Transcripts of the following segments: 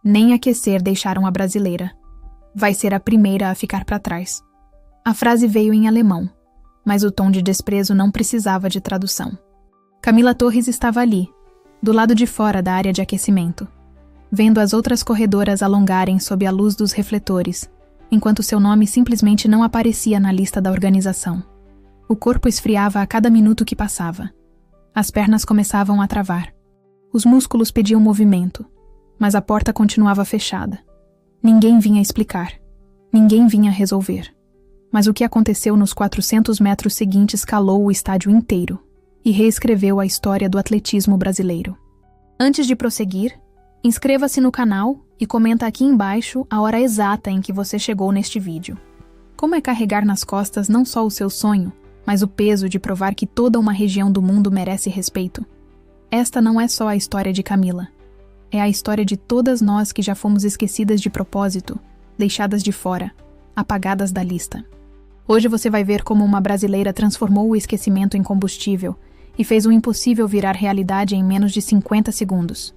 Nem aquecer deixaram a brasileira. Vai ser a primeira a ficar para trás. A frase veio em alemão, mas o tom de desprezo não precisava de tradução. Camila Torres estava ali, do lado de fora da área de aquecimento, vendo as outras corredoras alongarem sob a luz dos refletores, enquanto seu nome simplesmente não aparecia na lista da organização. O corpo esfriava a cada minuto que passava. As pernas começavam a travar. Os músculos pediam movimento, mas a porta continuava fechada. Ninguém vinha explicar. Ninguém vinha resolver. Mas o que aconteceu nos 400 metros seguintes calou o estádio inteiro e reescreveu a história do atletismo brasileiro. Antes de prosseguir, inscreva-se no canal e comenta aqui embaixo a hora exata em que você chegou neste vídeo. Como é carregar nas costas não só o seu sonho, mas o peso de provar que toda uma região do mundo merece respeito? Esta não é só a história de Camila. É a história de todas nós que já fomos esquecidas de propósito, deixadas de fora, apagadas da lista. Hoje você vai ver como uma brasileira transformou o esquecimento em combustível e fez o impossível virar realidade em menos de 50 segundos.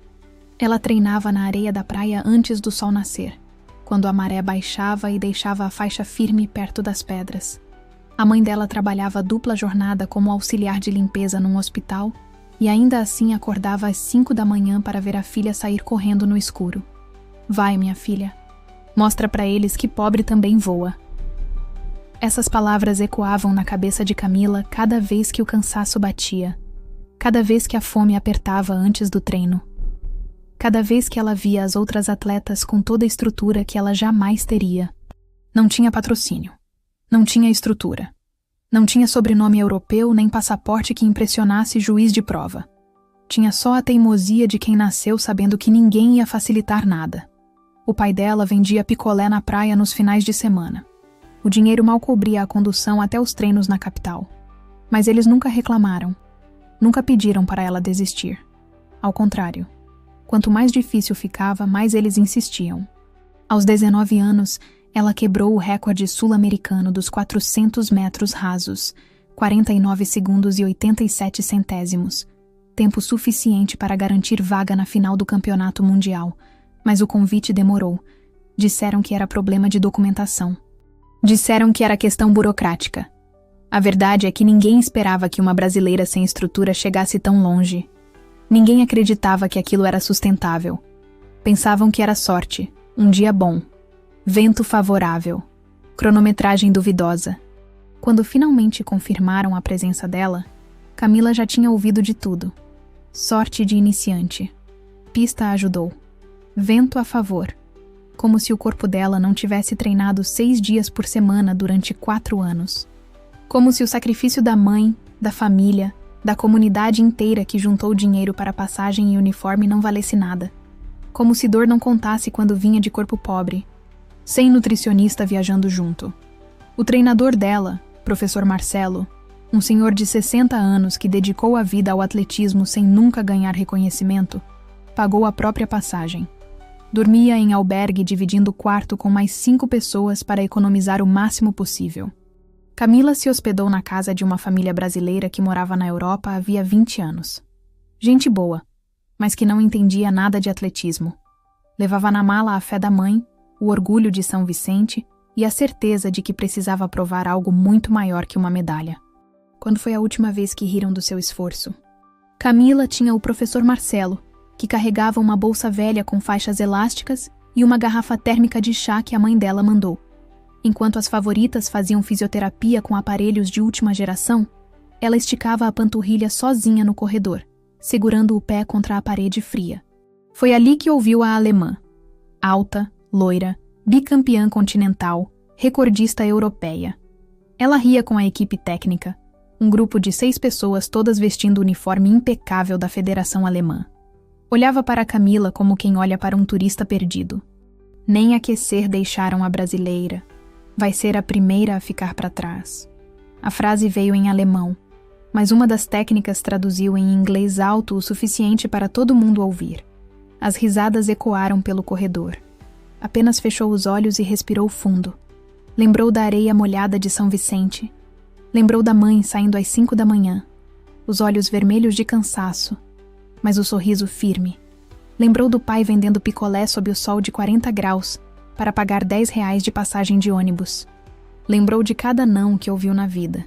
Ela treinava na areia da praia antes do sol nascer, quando a maré baixava e deixava a faixa firme perto das pedras. A mãe dela trabalhava dupla jornada como auxiliar de limpeza num hospital e ainda assim acordava às 5 da manhã para ver a filha sair correndo no escuro. Vai, minha filha. Mostra para eles que pobre também voa. Essas palavras ecoavam na cabeça de Camila cada vez que o cansaço batia, cada vez que a fome apertava antes do treino, cada vez que ela via as outras atletas com toda a estrutura que ela jamais teria. Não tinha patrocínio, não tinha estrutura, não tinha sobrenome europeu nem passaporte que impressionasse juiz de prova. Tinha só a teimosia de quem nasceu sabendo que ninguém ia facilitar nada. O pai dela vendia picolé na praia nos finais de semana. O dinheiro mal cobria a condução até os treinos na capital. Mas eles nunca reclamaram. Nunca pediram para ela desistir. Ao contrário, quanto mais difícil ficava, mais eles insistiam. Aos 19 anos, ela quebrou o recorde sul-americano dos 400 metros rasos, 49 segundos e 87 centésimos, tempo suficiente para garantir vaga na final do campeonato mundial, mas o convite demorou. Disseram que era problema de documentação. Disseram que era questão burocrática. A verdade é que ninguém esperava que uma brasileira sem estrutura chegasse tão longe. Ninguém acreditava que aquilo era sustentável. Pensavam que era sorte, um dia bom, vento favorável, cronometragem duvidosa. Quando finalmente confirmaram a presença dela, Camila já tinha ouvido de tudo. Sorte de iniciante. Pista ajudou. Vento a favor. Como se o corpo dela não tivesse treinado 6 dias por semana durante 4 anos. Como se o sacrifício da mãe, da família, da comunidade inteira que juntou dinheiro para passagem e uniforme não valesse nada. Como se dor não contasse quando vinha de corpo pobre, sem nutricionista viajando junto. O treinador dela, professor Marcelo, um senhor de 60 anos que dedicou a vida ao atletismo sem nunca ganhar reconhecimento, pagou a própria passagem. Dormia em albergue dividindo o quarto com mais 5 pessoas para economizar o máximo possível. Camila se hospedou na casa de uma família brasileira que morava na Europa havia 20 anos. Gente boa, mas que não entendia nada de atletismo. Levava na mala a fé da mãe, o orgulho de São Vicente e a certeza de que precisava provar algo muito maior que uma medalha. Quando foi a última vez que riram do seu esforço? Camila tinha o professor Marcelo, que carregava uma bolsa velha com faixas elásticas e uma garrafa térmica de chá que a mãe dela mandou. Enquanto as favoritas faziam fisioterapia com aparelhos de última geração, ela esticava a panturrilha sozinha no corredor, segurando o pé contra a parede fria. Foi ali que ouviu a alemã. Alta, loira, bicampeã continental, recordista europeia. Ela ria com a equipe técnica, um grupo de 6 pessoas todas vestindo o uniforme impecável da Federação Alemã. Olhava para Camila como quem olha para um turista perdido. Nem aquecer deixaram a brasileira. Vai ser a primeira a ficar para trás. A frase veio em alemão, mas uma das técnicas traduziu em inglês alto o suficiente para todo mundo ouvir. As risadas ecoaram pelo corredor. Apenas fechou os olhos e respirou fundo. Lembrou da areia molhada de São Vicente. Lembrou da mãe saindo às 5 da manhã, os olhos vermelhos de cansaço, mas o sorriso firme. Lembrou do pai vendendo picolé sob o sol de 40 graus para pagar R$ 10 de passagem de ônibus. Lembrou de cada não que ouviu na vida.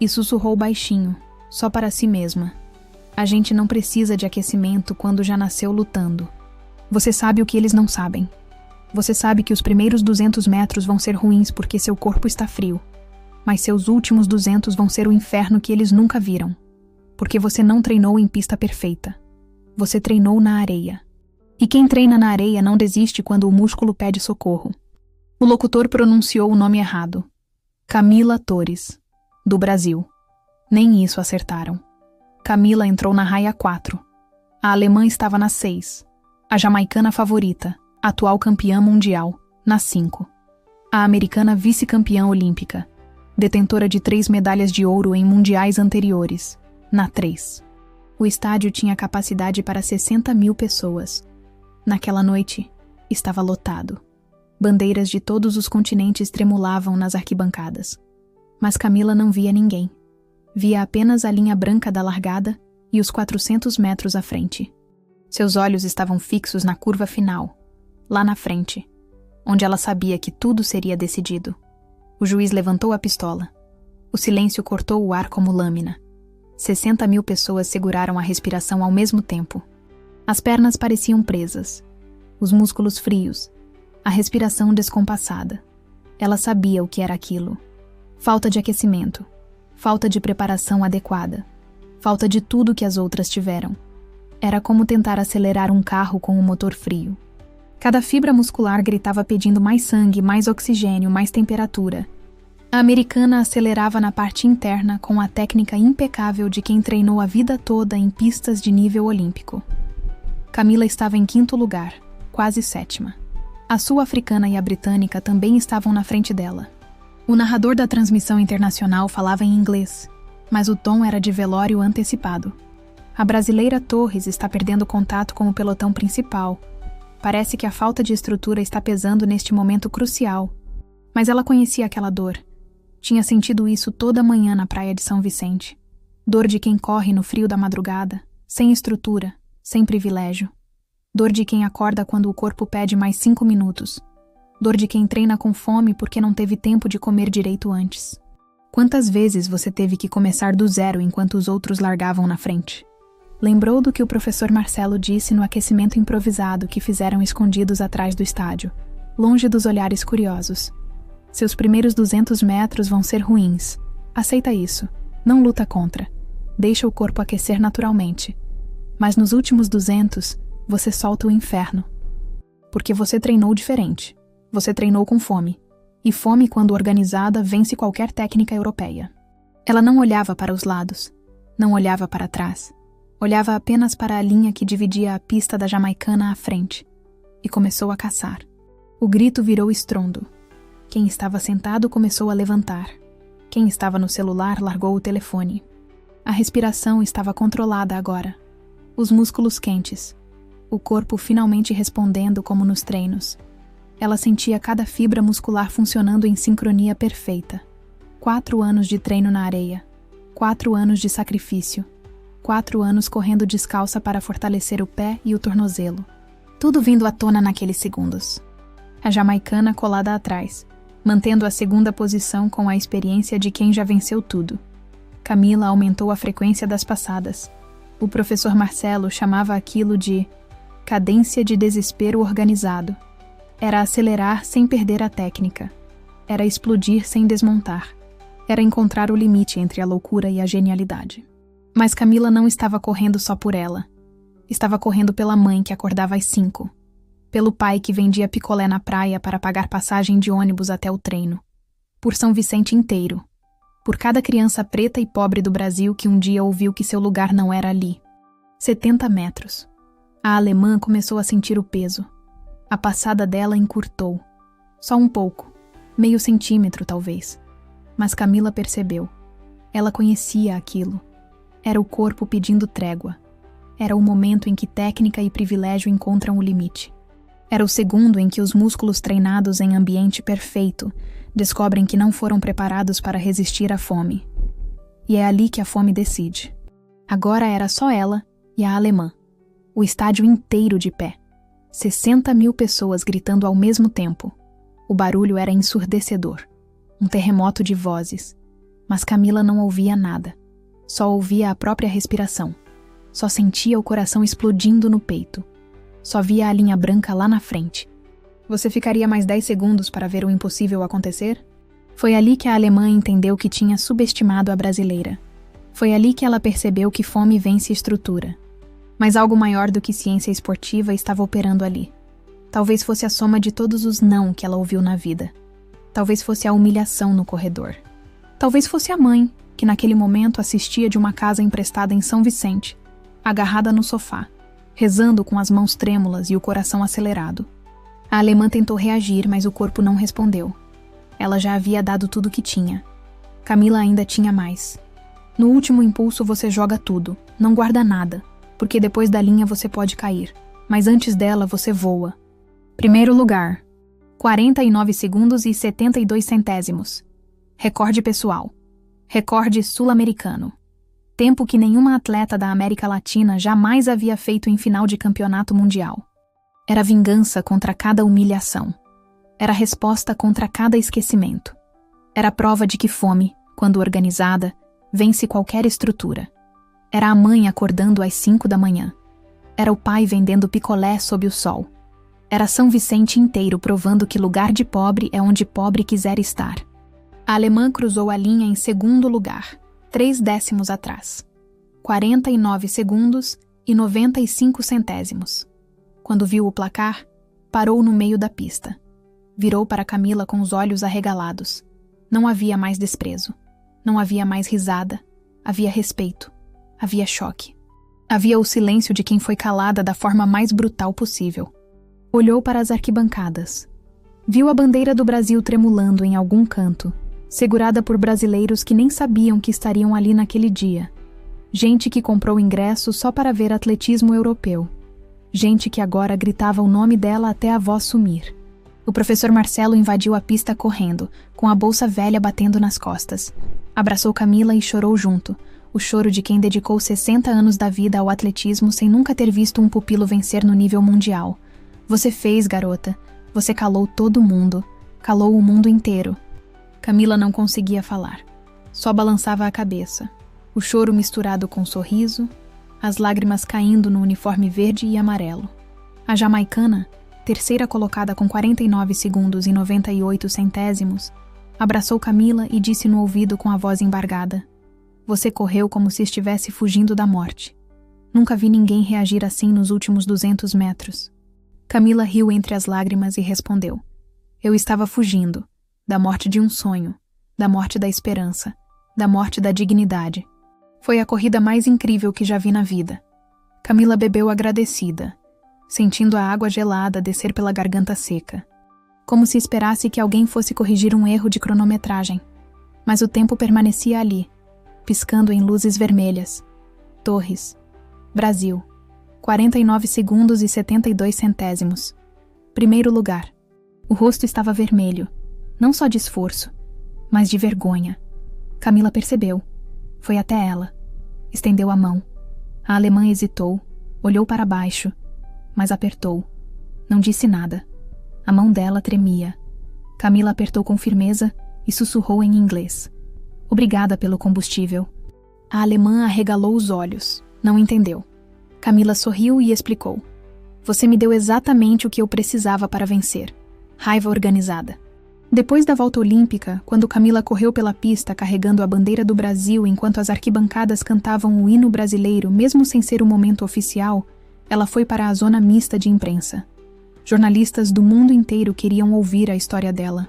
E sussurrou baixinho, só para si mesma. A gente não precisa de aquecimento quando já nasceu lutando. Você sabe o que eles não sabem. Você sabe que os primeiros 200 metros vão ser ruins porque seu corpo está frio. Mas seus últimos 200 vão ser o inferno que eles nunca viram. Porque você não treinou em pista perfeita. Você treinou na areia. E quem treina na areia não desiste quando o músculo pede socorro. O locutor pronunciou o nome errado. Camila Torres, do Brasil. Nem isso acertaram. Camila entrou na raia 4. A alemã estava na 6. A jamaicana favorita, atual campeã mundial, na 5. A americana vice-campeã olímpica, detentora de 3 medalhas de ouro em mundiais anteriores, na 3. O estádio tinha capacidade para 60.000 pessoas. Naquela noite, estava lotado. Bandeiras de todos os continentes tremulavam nas arquibancadas. Mas Camila não via ninguém. Via apenas a linha branca da largada e os 400 metros à frente. Seus olhos estavam fixos na curva final, lá na frente, onde ela sabia que tudo seria decidido. O juiz levantou a pistola. O silêncio cortou o ar como lâmina. 60.000 pessoas seguraram a respiração ao mesmo tempo. As pernas pareciam presas, os músculos frios, a respiração descompassada. Ela sabia o que era aquilo. Falta de aquecimento, falta de preparação adequada, falta de tudo que as outras tiveram. Era como tentar acelerar um carro com um motor frio. Cada fibra muscular gritava pedindo mais sangue, mais oxigênio, mais temperatura. A americana acelerava na parte interna com a técnica impecável de quem treinou a vida toda em pistas de nível olímpico. Camila estava em 5º lugar, quase 7ª. A sul-africana e a britânica também estavam na frente dela. O narrador da transmissão internacional falava em inglês, mas o tom era de velório antecipado. A brasileira Torres está perdendo contato com o pelotão principal. Parece que a falta de estrutura está pesando neste momento crucial. Mas ela conhecia aquela dor. Tinha sentido isso toda manhã na praia de São Vicente. Dor de quem corre no frio da madrugada, sem estrutura, sem privilégio. Dor de quem acorda quando o corpo pede mais 5 minutos. Dor de quem treina com fome porque não teve tempo de comer direito antes. Quantas vezes você teve que começar do zero enquanto os outros largavam na frente? Lembrou do que o professor Marcelo disse no aquecimento improvisado que fizeram escondidos atrás do estádio, longe dos olhares curiosos. Seus primeiros 200 metros vão ser ruins. Aceita isso. Não luta contra. Deixa o corpo aquecer naturalmente. Mas nos últimos 200, você solta o inferno. Porque você treinou diferente. Você treinou com fome. E fome, quando organizada, vence qualquer técnica europeia. Ela não olhava para os lados. Não olhava para trás. Olhava apenas para a linha que dividia a pista da jamaicana à frente. E começou a caçar. O grito virou estrondo. Quem estava sentado começou a levantar. Quem estava no celular largou o telefone. A respiração estava controlada agora. Os músculos quentes. O corpo finalmente respondendo como nos treinos. Ela sentia cada fibra muscular funcionando em sincronia perfeita. 4 anos de treino na areia. 4 anos de sacrifício. 4 anos correndo descalça para fortalecer o pé e o tornozelo. Tudo vindo à tona naqueles segundos. A jamaicana colada atrás, mantendo a 2ª posição com a experiência de quem já venceu tudo. Camila aumentou a frequência das passadas. O professor Marcelo chamava aquilo de cadência de desespero organizado. Era acelerar sem perder a técnica. Era explodir sem desmontar. Era encontrar o limite entre a loucura e a genialidade. Mas Camila não estava correndo só por ela. Estava correndo pela mãe que acordava às 5. Pelo pai que vendia picolé na praia para pagar passagem de ônibus até o treino. Por São Vicente inteiro. Por cada criança preta e pobre do Brasil que um dia ouviu que seu lugar não era ali. 70 metros. A alemã começou a sentir o peso. A passada dela encurtou. Só um pouco. Meio centímetro, talvez. Mas Camila percebeu. Ela conhecia aquilo. Era o corpo pedindo trégua. Era o momento em que técnica e privilégio encontram o limite. Era o segundo em que os músculos treinados em ambiente perfeito descobrem que não foram preparados para resistir à fome. E é ali que a fome decide. Agora era só ela e a alemã. O estádio inteiro de pé. 60 mil pessoas gritando ao mesmo tempo. O barulho era ensurdecedor. Um terremoto de vozes. Mas Camila não ouvia nada. Só ouvia a própria respiração. Só sentia o coração explodindo no peito. Só via a linha branca lá na frente. Você ficaria mais 10 segundos para ver o impossível acontecer? Foi ali que a alemã entendeu que tinha subestimado a brasileira. Foi ali que ela percebeu que fome vence estrutura. Mas algo maior do que ciência esportiva estava operando ali. Talvez fosse a soma de todos os não que ela ouviu na vida. Talvez fosse a humilhação no corredor. Talvez fosse a mãe, que naquele momento assistia de uma casa emprestada em São Vicente, agarrada no sofá, rezando com as mãos trêmulas e o coração acelerado. A alemã tentou reagir, mas o corpo não respondeu. Ela já havia dado tudo o que tinha. Camila ainda tinha mais. No último impulso você joga tudo, não guarda nada, porque depois da linha você pode cair, mas antes dela você voa. Primeiro lugar, 49 segundos e 72 centésimos. Recorde pessoal. Recorde sul-americano. Tempo que nenhuma atleta da América Latina jamais havia feito em final de campeonato mundial. Era vingança contra cada humilhação. Era resposta contra cada esquecimento. Era prova de que fome, quando organizada, vence qualquer estrutura. Era a mãe acordando às 5 da manhã. Era o pai vendendo picolé sob o sol. Era São Vicente inteiro provando que lugar de pobre é onde pobre quiser estar. A alemã cruzou a linha em segundo lugar, 3 décimos atrás. 49 segundos e 95 centésimos. Quando viu o placar, parou no meio da pista. Virou para Camila com os olhos arregalados. Não havia mais desprezo. Não havia mais risada. Havia respeito. Havia choque. Havia o silêncio de quem foi calada da forma mais brutal possível. Olhou para as arquibancadas. Viu a bandeira do Brasil tremulando em algum canto, segurada por brasileiros que nem sabiam que estariam ali naquele dia. Gente que comprou ingresso só para ver atletismo europeu. Gente que agora gritava o nome dela até a voz sumir. O professor Marcelo invadiu a pista correndo, com a bolsa velha batendo nas costas. Abraçou Camila e chorou junto, o choro de quem dedicou 60 anos da vida ao atletismo sem nunca ter visto um pupilo vencer no nível mundial. Você fez, garota. Você calou todo mundo. Calou o mundo inteiro. Camila não conseguia falar. Só balançava a cabeça. O choro misturado com sorriso, as lágrimas caindo no uniforme verde e amarelo. A jamaicana, terceira colocada com 49 segundos e 98 centésimos, abraçou Camila e disse no ouvido com a voz embargada: Você correu como se estivesse fugindo da morte. Nunca vi ninguém reagir assim nos últimos 200 metros. Camila riu entre as lágrimas e respondeu: Eu estava fugindo, da morte de um sonho, da morte da esperança, da morte da dignidade. Foi a corrida mais incrível que já vi na vida. Camila bebeu agradecida, sentindo a água gelada descer pela garganta seca, como se esperasse que alguém fosse corrigir um erro de cronometragem. Mas o tempo permanecia ali, piscando em luzes vermelhas. Torres. Brasil. 49 segundos e 72 centésimos. Primeiro lugar. O rosto estava vermelho, não só de esforço, mas de vergonha. Camila percebeu. Foi até ela. Estendeu a mão. A alemã hesitou, olhou para baixo, mas apertou. Não disse nada. A mão dela tremia. Camila apertou com firmeza e sussurrou em inglês: Obrigada pelo combustível. A alemã arregalou os olhos. Não entendeu. Camila sorriu e explicou: Você me deu exatamente o que eu precisava para vencer. Raiva organizada. Depois da volta olímpica, quando Camila correu pela pista carregando a bandeira do Brasil enquanto as arquibancadas cantavam o hino brasileiro, mesmo sem ser o momento oficial, ela foi para a zona mista de imprensa. Jornalistas do mundo inteiro queriam ouvir a história dela.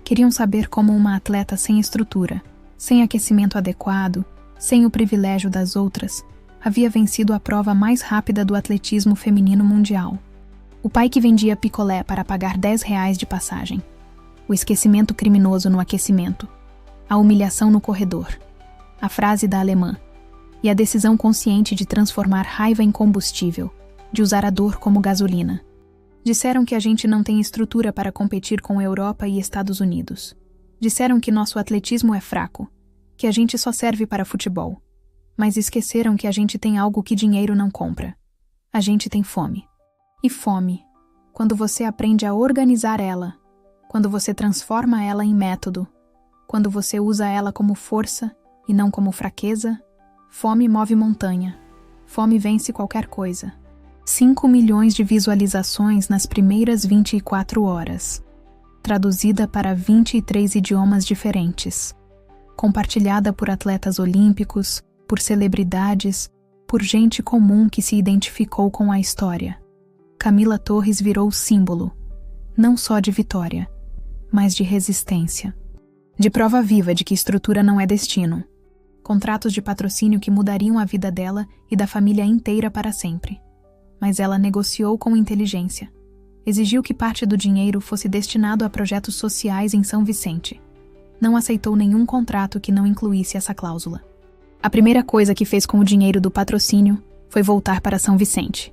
Queriam saber como uma atleta sem estrutura, sem aquecimento adequado, sem o privilégio das outras, havia vencido a prova mais rápida do atletismo feminino mundial. O pai que vendia picolé para pagar R$10 de passagem. O esquecimento criminoso no aquecimento. A humilhação no corredor. A frase da alemã. E a decisão consciente de transformar raiva em combustível, de usar a dor como gasolina. Disseram que a gente não tem estrutura para competir com a Europa e Estados Unidos. Disseram que nosso atletismo é fraco, que a gente só serve para futebol. Mas esqueceram que a gente tem algo que dinheiro não compra. A gente tem fome. E fome, quando você aprende a organizar ela, quando você transforma ela em método, quando você usa ela como força e não como fraqueza, fome move montanha. Fome vence qualquer coisa. 5 milhões de visualizações nas primeiras 24 horas. Traduzida para 23 idiomas diferentes. Compartilhada por atletas olímpicos, por celebridades, por gente comum que se identificou com a história. Camila Torres virou símbolo, não só de vitória, mas de resistência. De prova viva de que estrutura não é destino. Contratos de patrocínio que mudariam a vida dela e da família inteira para sempre. Mas ela negociou com inteligência. Exigiu que parte do dinheiro fosse destinado a projetos sociais em São Vicente. Não aceitou nenhum contrato que não incluísse essa cláusula. A primeira coisa que fez com o dinheiro do patrocínio foi voltar para São Vicente.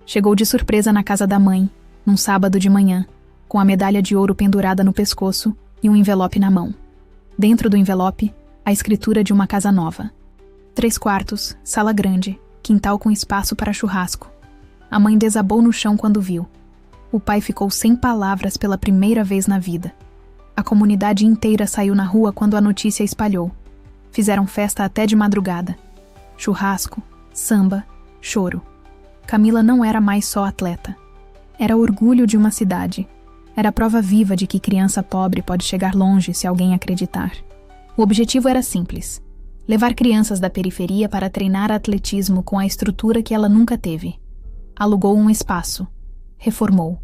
Chegou de surpresa na casa da mãe, num sábado de manhã, com a medalha de ouro pendurada no pescoço e um envelope na mão. Dentro do envelope, a escritura de uma casa nova. 3 quartos, sala grande, quintal com espaço para churrasco. A mãe desabou no chão quando viu. O pai ficou sem palavras pela primeira vez na vida. A comunidade inteira saiu na rua quando a notícia espalhou. Fizeram festa até de madrugada. Churrasco, samba, choro. Camila não era mais só atleta. Era orgulho de uma cidade. Era prova viva de que criança pobre pode chegar longe se alguém acreditar. O objetivo era simples: levar crianças da periferia para treinar atletismo com a estrutura que ela nunca teve. Alugou um espaço. Reformou.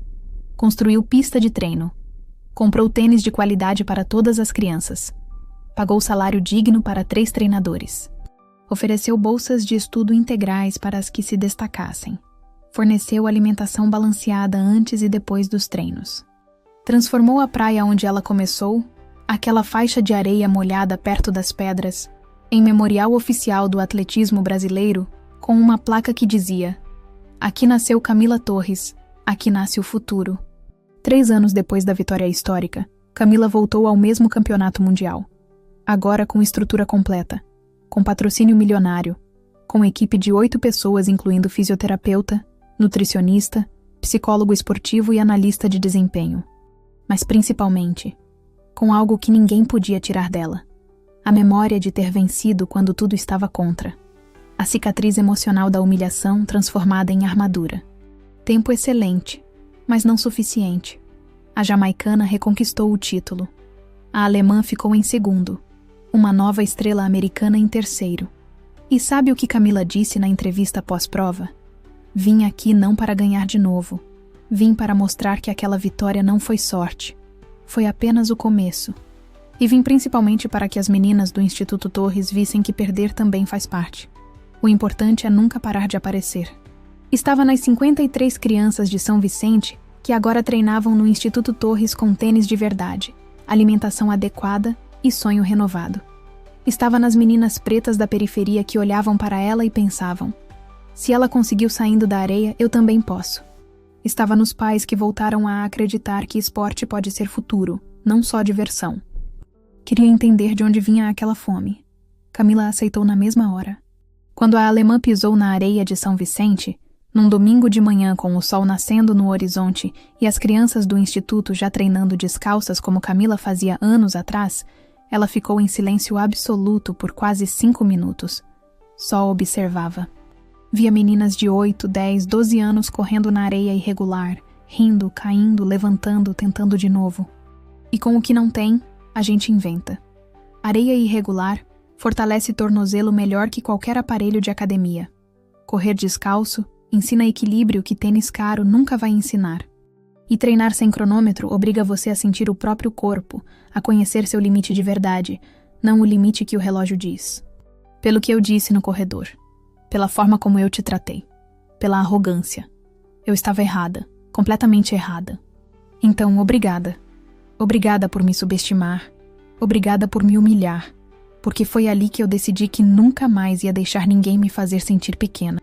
Construiu pista de treino. Comprou tênis de qualidade para todas as crianças. Pagou salário digno para 3 treinadores. Ofereceu bolsas de estudo integrais para as que se destacassem. Forneceu alimentação balanceada antes e depois dos treinos. Transformou a praia onde ela começou, aquela faixa de areia molhada perto das pedras, em memorial oficial do atletismo brasileiro, com uma placa que dizia: "Aqui nasceu Camila Torres, aqui nasce o futuro." 3 anos depois da vitória histórica, Camila voltou ao mesmo campeonato mundial. Agora com estrutura completa, com patrocínio milionário, com equipe de 8 pessoas incluindo fisioterapeuta, nutricionista, psicólogo esportivo e analista de desempenho. Mas principalmente, com algo que ninguém podia tirar dela: a memória de ter vencido quando tudo estava contra. A cicatriz emocional da humilhação transformada em armadura. Tempo excelente, mas não suficiente. A jamaicana reconquistou o título. A alemã ficou em segundo. Uma nova estrela americana em terceiro. E sabe o que Camila disse na entrevista pós-prova? "Vim aqui não para ganhar de novo. Vim para mostrar que aquela vitória não foi sorte. Foi apenas o começo. E vim principalmente para que as meninas do Instituto Torres vissem que perder também faz parte. O importante é nunca parar de aparecer." Estava nas 53 crianças de São Vicente que agora treinavam no Instituto Torres com tênis de verdade, alimentação adequada e sonho renovado. Estava nas meninas pretas da periferia que olhavam para ela e pensavam: "Se ela conseguiu saindo da areia, eu também posso." Estava nos pais que voltaram a acreditar que esporte pode ser futuro, não só diversão. Queria entender de onde vinha aquela fome. Camila aceitou na mesma hora. Quando a alemã pisou na areia de São Vicente, num domingo de manhã com o sol nascendo no horizonte e as crianças do instituto já treinando descalças como Camila fazia anos atrás, ela ficou em silêncio absoluto por quase 5 minutos. Só observava. Via meninas de 8, 10, 12 anos correndo na areia irregular, rindo, caindo, levantando, tentando de novo. E com o que não tem, a gente inventa. Areia irregular fortalece tornozelo melhor que qualquer aparelho de academia. Correr descalço ensina equilíbrio que tênis caro nunca vai ensinar. E treinar sem cronômetro obriga você a sentir o próprio corpo, a conhecer seu limite de verdade, não o limite que o relógio diz. Pelo que eu disse no corredor. Pela forma como eu te tratei. Pela arrogância. Eu estava errada, completamente errada. Então, obrigada. Obrigada por me subestimar. Obrigada por me humilhar. Porque foi ali que eu decidi que nunca mais ia deixar ninguém me fazer sentir pequena.